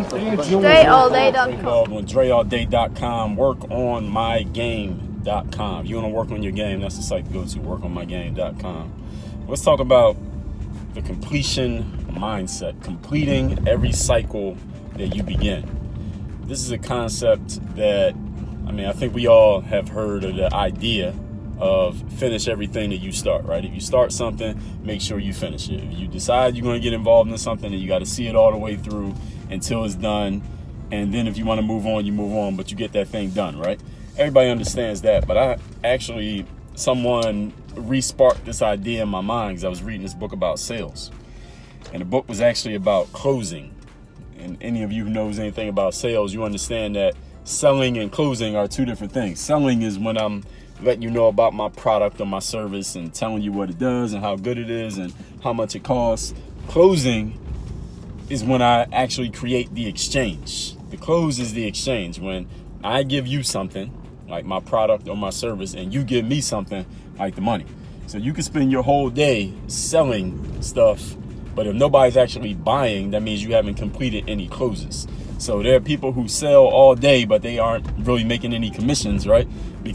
DreAllDay.com. Dre Baldwin, DreAllDay.com. WorkOnMyGame.com. If you want to work on your game, that's the site to go to, WorkOnMyGame.com. Let's talk about the completion mindset, completing every cycle that you begin. This is a concept that, I think we all have heard of the idea of finish everything that you start, right? If you start something, make sure you finish it. If you decide you're going to get involved in something, and you got to see it all the way through until it's done. And then if you want to move on, you move on, but you get that thing done, right? Everybody understands that. But someone re-sparked this idea in my mind because I was reading this book about sales. And the book was actually about closing. And any of you who knows anything about sales, you understand that selling and closing are two different things. Selling is when I'm letting you know about my product or my service and telling you what it does and how good it is and how much it costs. Closing is when I actually create the exchange. The close is the exchange. When I give you something like my product or my service and you give me something like the money. So you can spend your whole day selling stuff, but if nobody's actually buying, that means you haven't completed any closes. So there are people who sell all day, but they aren't really making any commissions, right?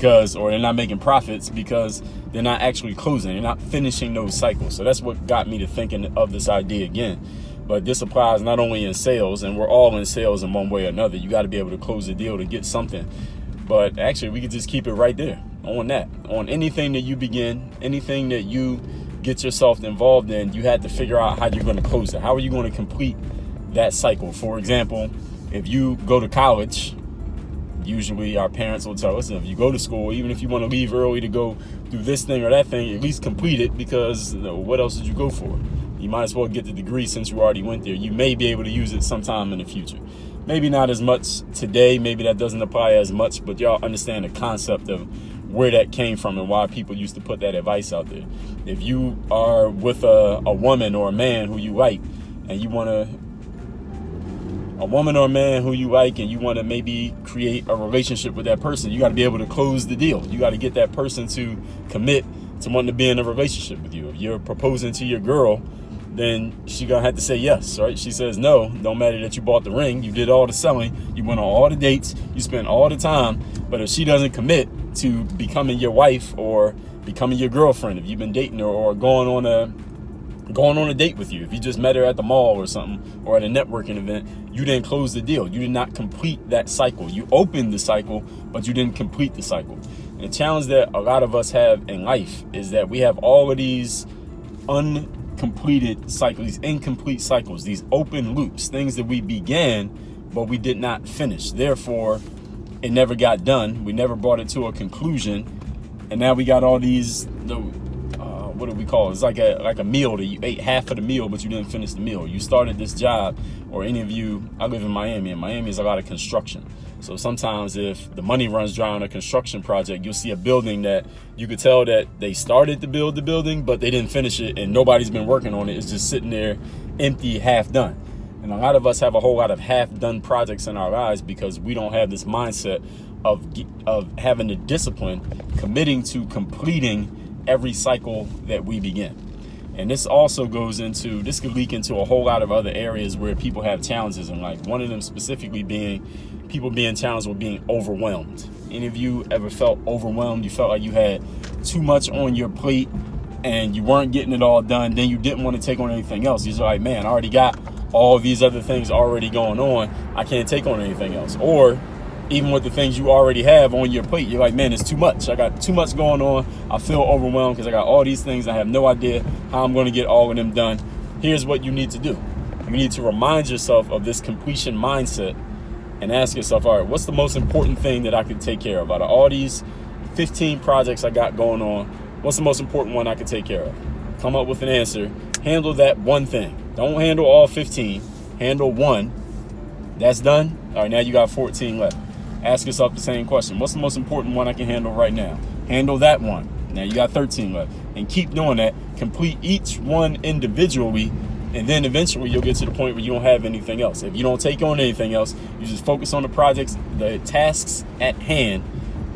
Or they're not making profits because they're not actually closing. They're not finishing those cycles. So that's what got me to thinking of this idea again. But this applies not only in sales, and we're all in sales in one way or another. You got to be able to close a deal to get something. But actually, we could just keep it right there on that. On anything that you begin, anything that you get yourself involved in, you had to figure out how you're going to close it. How are you going to complete that cycle? For example, if you go to college, usually our parents will tell us, if you go to school, even if you want to leave early to go do this thing or that thing, at least complete it, because what else did you go for? You might as well get the degree since you already went there. You may be able to use it sometime in the future. Maybe not as much today. Maybe that doesn't apply as much, but y'all understand the concept of where that came from and why people used to put that advice out there. If you are with a woman or a man who you like, and you want to maybe create a relationship with that person, you got to be able to close the deal. You got to get that person to commit to wanting to be in a relationship with you. If you're proposing to your girl, then she gonna have to say yes, right? She says no, don't matter that you bought the ring, you did all the selling, you went on all the dates, you spent all the time, but if she doesn't commit to becoming your wife or becoming your girlfriend, if you've been dating her or going on a date with you, if you just met her at the mall or something, or at a networking event, you didn't close the deal. You did not complete that cycle. You opened the cycle, but you didn't complete the cycle. And the challenge that a lot of us have in life is that we have all of these uncompleted cycles, these incomplete cycles, these open loops, things that we began, but we did not finish. Therefore, it never got done. We never brought it to a conclusion. And now we got all these, what do we call it? It's like a meal that you ate half of the meal, but you didn't finish the meal. You started this job, or any of you, I live in Miami, and Miami is a lot of construction. So sometimes if the money runs dry on a construction project, you'll see a building that you could tell that they started to build the building, but they didn't finish it, and nobody's been working on it. It's just sitting there empty, half done. And a lot of us have a whole lot of half-done projects in our lives because we don't have this mindset of having the discipline, committing to completing every cycle that we begin. And this also this could leak into a whole lot of other areas where people have challenges in life. One of them specifically being people being challenged with being overwhelmed. Any of you ever felt overwhelmed? You felt like you had too much on your plate and you weren't getting it all done. Then you didn't want to take on anything else. You're like, man, I already got all these other things already going on. I can't take on anything else. Or even with the things you already have on your plate, you're like, man, it's too much. I got too much going on. I feel overwhelmed because I got all these things. I have no idea how I'm going to get all of them done. Here's what you need to do. You need to remind yourself of this completion mindset and ask yourself, all right, what's the most important thing that I can take care of? Out of all these 15 projects I got going on, what's the most important one I can take care of? Come up with an answer. Handle that one thing. Don't handle all 15. Handle one. That's done. All right, now you got 14 left. Ask yourself the same question. What's the most important one I can handle right now? Handle that one. Now you got 13 left. And keep doing that. Complete each one individually. And then eventually you'll get to the point where you don't have anything else. If you don't take on anything else, you just focus on the projects, the tasks at hand,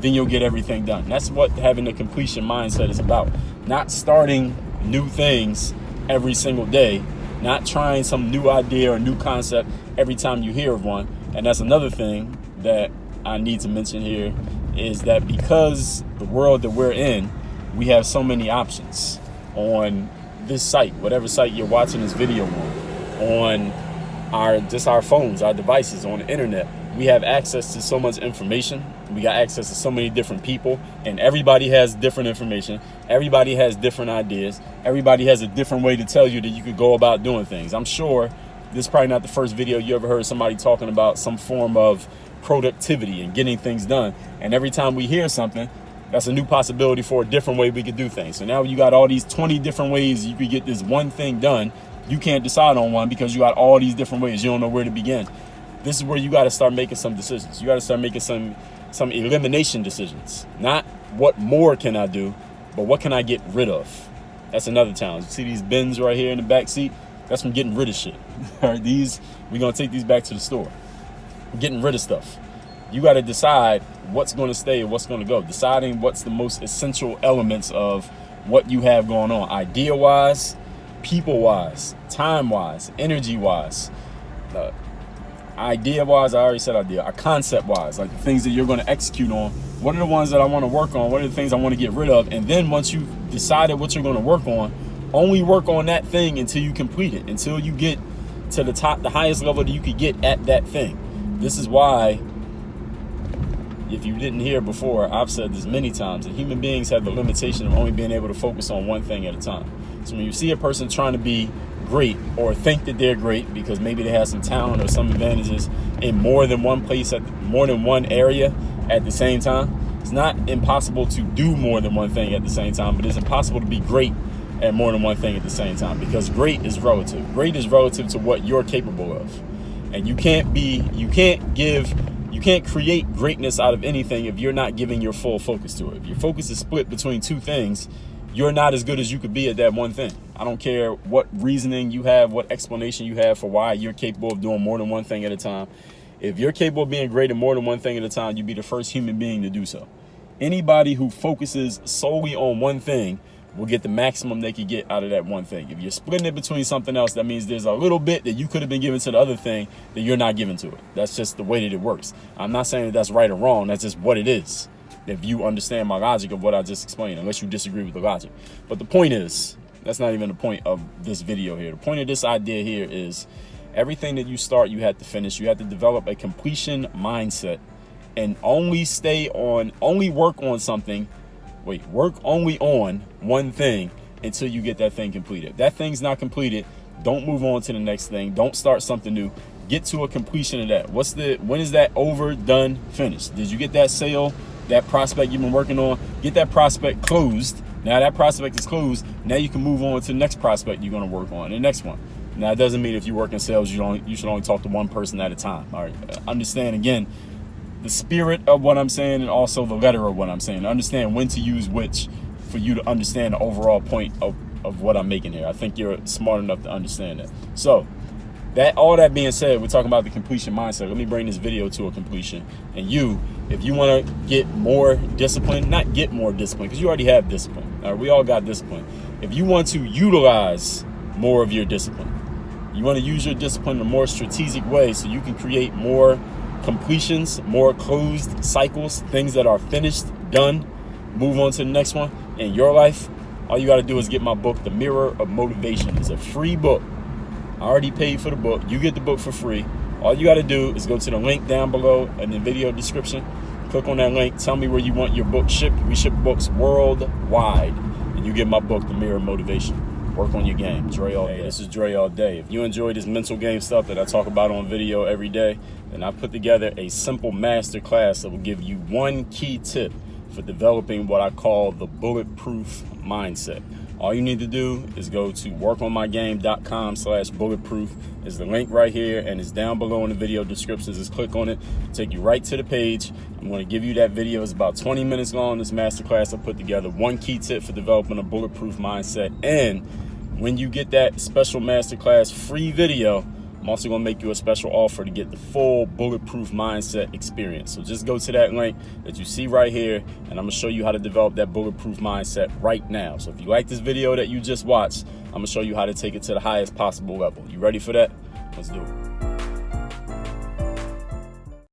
then you'll get everything done. That's what having a completion mindset is about. Not starting new things every single day, not trying some new idea or new concept every time you hear of one. And that's another thing that I need to mention here, is that because the world that we're in, we have so many options on this site, whatever site you're watching this video on our phones, our devices, on the internet. We have access to so much information. We got access to so many different people, and everybody has different information. Everybody has different ideas. Everybody has a different way to tell you that you could go about doing things. I'm sure this is probably not the first video you ever heard somebody talking about some form of productivity and getting things done. And every time we hear something, that's a new possibility for a different way we could do things. So now you got all these 20 different ways you could get this one thing done. You can't decide on one because you got all these different ways. You don't know where to begin. This is where you got to start making some decisions. You got to start making some elimination decisions. Not what more can I do, but what can I get rid of? That's another challenge. You see these bins right here in the back seat? That's from getting rid of shit. All right, we're going to take these back to the store. Getting rid of stuff. You got to decide what's going to stay and what's going to go. Deciding what's the most essential elements of what you have going on. Idea-wise, people-wise, time-wise, energy-wise. Idea-wise, I already said idea. Concept-wise, like the things that you're going to execute on. What are the ones that I want to work on? What are the things I want to get rid of? And then once you've decided what you're going to work on, only work on that thing until you complete it, until you get to the top, the highest level that you could get at that thing. This is why, if you didn't hear before, I've said this many times, that human beings have the limitation of only being able to focus on one thing at a time. So when you see a person trying to be great or think that they're great because maybe they have some talent or some advantages in more than one place, more than one area at the same time, it's not impossible to do more than one thing at the same time, but it's impossible to be great at more than one thing at the same time, because great is relative. Great is relative to what you're capable of. And you can't create greatness out of anything if you're not giving your full focus to it. If your focus is split between two things, you're not as good as you could be at that one thing. I don't care what reasoning you have, what explanation you have for why you're capable of doing more than one thing at a time. If you're capable of being great at more than one thing at a time, you'd be the first human being to do so. Anybody who focuses solely on one thing will get the maximum they could get out of that one thing. If you're splitting it between something else, that means there's a little bit that you could have been given to the other thing that you're not giving to it. That's just the way that it works. I'm not saying that that's right or wrong. That's just what it is. If you understand my logic of what I just explained, unless you disagree with the logic. But the point is, that's not even the point of this video here. The point of this idea here is everything that you start, you have to finish. You have to develop a completion mindset and only work only on one thing until you get that thing completed. If that thing's not completed, don't move on to the next thing. Don't start something new. Get to a completion of that. When is that over, done, finished? Did you get that sale, that prospect you've been working on? Get that prospect closed. Now that prospect is closed. Now you can move on to the next prospect you're going to work on, the next one. Now it doesn't mean if you work in sales, you should only talk to one person at a time. All right. Understand again the spirit of what I'm saying and also the letter of what I'm saying. Understand when to use which for you to understand the overall point of what I'm making here. I think you're smart enough to understand that. So all that being said, we're talking about the completion mindset. Let me bring this video to a completion. And if you want to get more discipline, not get more discipline, because you already have discipline. All right, we all got discipline. If you want to utilize more of your discipline, you want to use your discipline in a more strategic way so you can create more completions, more closed cycles, things that are finished, done, move on to the next one in your life. All you got to do is get my book, The Mirror of Motivation. It's a free book. I already paid for the book. You get the book for free. All you got to do is go to the link down below in the video description. Click on that link. Tell me where you want your book shipped. We ship books worldwide. And you get my book, The Mirror of Motivation. Work on your game. Dre all day. This is Dre all day. If you enjoy this mental game stuff that I talk about on video every day, then I put together a simple master class that will give you one key tip for developing what I call the bulletproof mindset. All you need to do is go to workonmygame.com/bulletproof. There's the link right here, and it's down below in the video descriptions. Just click on it, take you right to the page. I'm going to give you that video. It's about 20 minutes long. This masterclass I put together. One key tip for developing a bulletproof mindset. And when you get that special masterclass free video, I'm also going to make you a special offer to get the full Bulletproof Mindset experience. So just go to that link that you see right here, and I'm going to show you how to develop that Bulletproof Mindset right now. So if you like this video that you just watched, I'm going to show you how to take it to the highest possible level. You ready for that? Let's do it.